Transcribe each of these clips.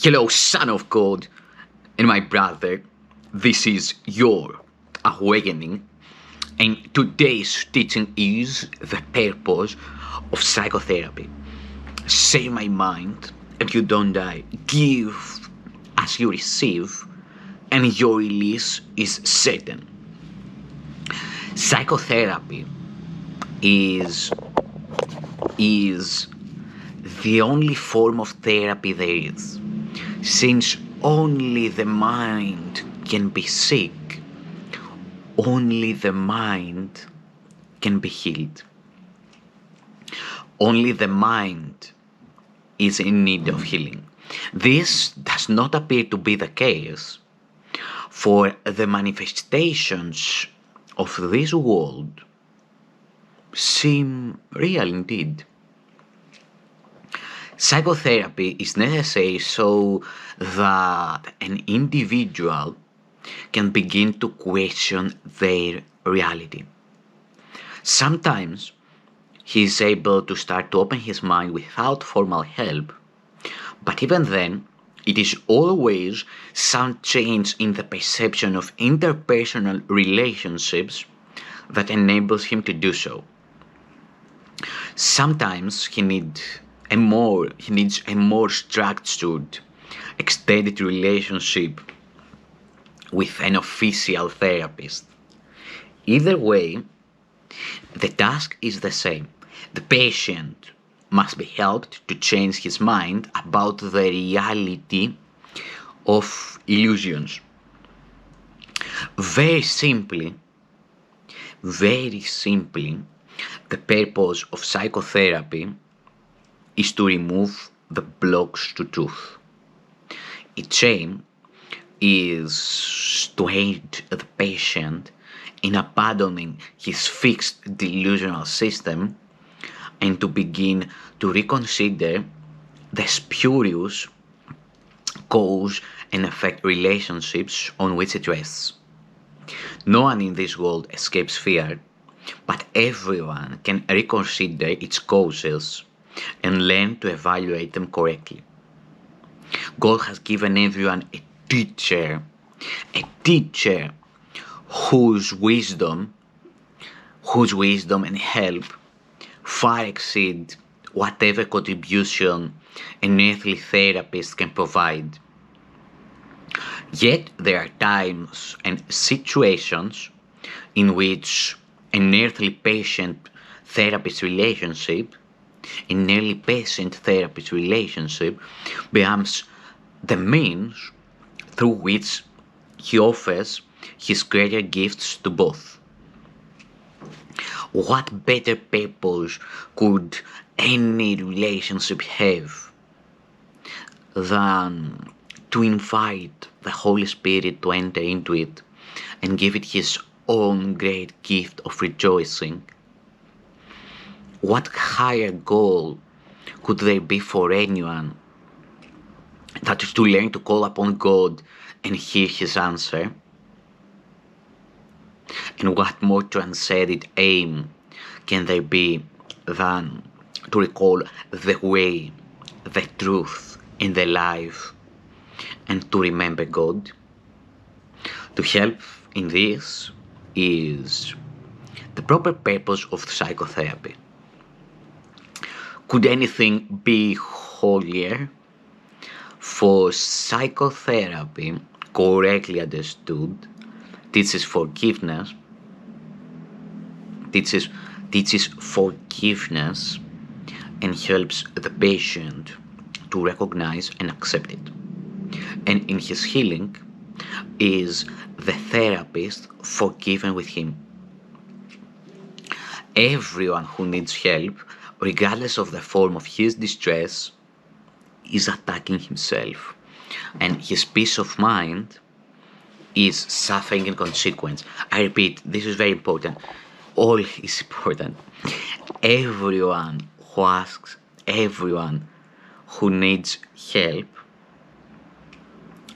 Hello, Son of God, and my brother. This is your awakening, and today's teaching is the purpose of psychotherapy. Save my mind, and you don't die. Give as you receive, and your release is certain. Psychotherapy is the only form of therapy there is, since only the mind can be sick, only the mind can be healed. Only the mind is in need of healing. This does not appear to be the case, for the manifestations of this world seem real indeed. Psychotherapy is necessary so that an individual can begin to question their reality. Sometimes he is able to start to open his mind without formal help, but even then, it is always some change in the perception of interpersonal relationships that enables him to do so. Sometimes he needs a more structured, extended relationship with an official therapist. Either way, the task is the same. The patient must be helped to change his mind about the reality of illusions. Very simply, the purpose of psychotherapy is to remove the blocks to truth. Its aim is to aid the patient in abandoning his fixed delusional system and to begin to reconsider the spurious cause and effect relationships on which it rests. No one in this world escapes fear, but everyone can reconsider its causes and learn to evaluate them correctly. God has given everyone a teacher whose wisdom and help far exceed whatever contribution an earthly therapist can provide. Yet there are times and situations in which an earthly patient-therapist relationship becomes the means through which he offers his greater gifts to both. What better purpose could any relationship have than to invite the Holy Spirit to enter into it and give it his own great gift of rejoicing? What higher goal could there be for anyone than to learn to call upon God and hear his answer? And what more transcendent aim can there be than to recall the way, the truth, and the life, and to remember God? To help in this is the proper purpose of psychotherapy. Could anything be holier? For psychotherapy, correctly understood, teaches forgiveness and helps the patient to recognize and accept it. And in his healing is the therapist forgiven with him. Everyone who needs help, regardless of the form of his distress, is attacking himself, and his peace of mind is suffering in consequence. I repeat, this is very important. All is important. Everyone who needs help,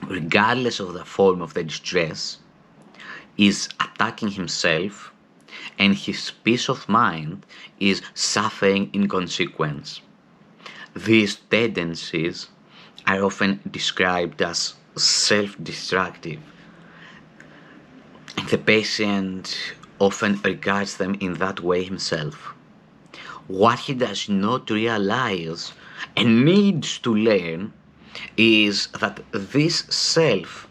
regardless of the form of the distress, is attacking himself, and his peace of mind is suffering in consequence. These tendencies are often described as self-destructive, and the patient often regards them in that way himself. What he does not realize and needs to learn is that this self,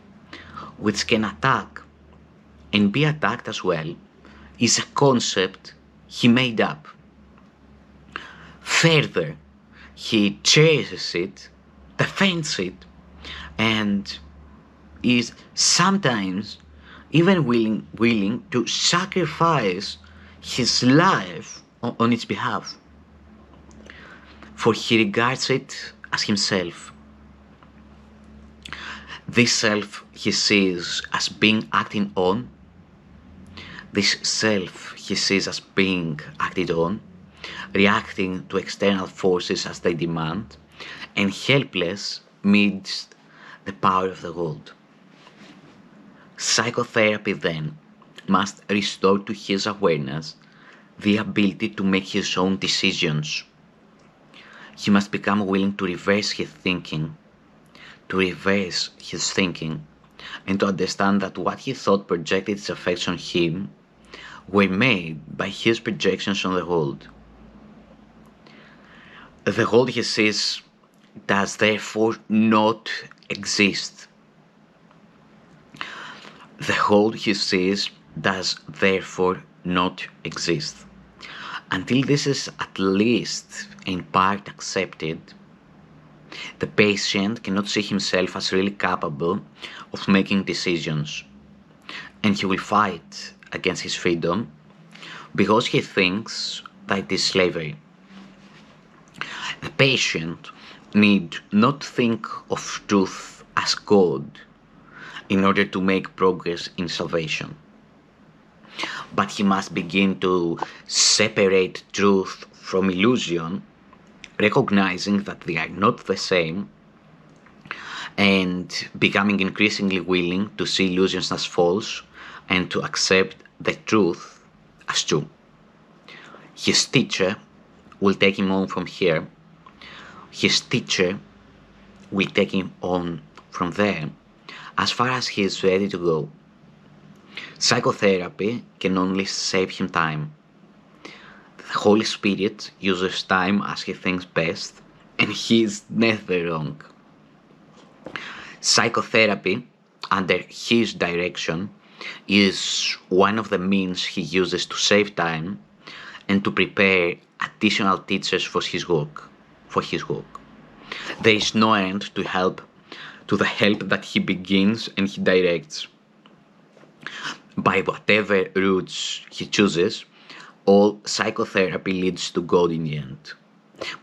which can attack and be attacked as well, is a concept he made up. Further, he cherishes it, defends it, and is sometimes even willing to sacrifice his life on its behalf, for he regards it as himself. This self he sees as being acted on, reacting to external forces as they demand, and helpless amidst the power of the world. Psychotherapy then must restore to his awareness the ability to make his own decisions. He must become willing to reverse his thinking, and to understand that what he thought projected its effects on him were made by his projections on the world. The world, he says, does therefore not exist. The world, he says, does therefore not exist. Until this is at least in part accepted, the patient cannot see himself as really capable of making decisions, and he will fight against his freedom because he thinks that it is slavery. The patient need not think of truth as God in order to make progress in salvation, but he must begin to separate truth from illusion, recognizing that they are not the same, and becoming increasingly willing to see illusions as false and to accept the truth as true. His teacher will take him on from here. His teacher will take him on from there as far as he is ready to go. Psychotherapy can only save him time. The Holy Spirit uses time as he thinks best, and he is never wrong. Psychotherapy, under his direction, is one of the means he uses to save time and to prepare additional teachers for his work. There is no end to the help that he begins and he directs. By whatever routes he chooses, all psychotherapy leads to God in the end.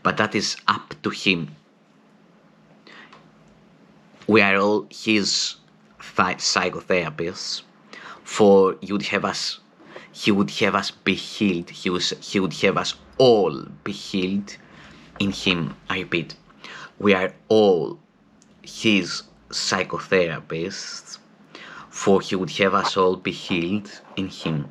But that is up to him. We are all his psychotherapists, for he would have us be healed. He would have us all be healed in him. I repeat, we are all his psychotherapists, for he would have us all be healed in him.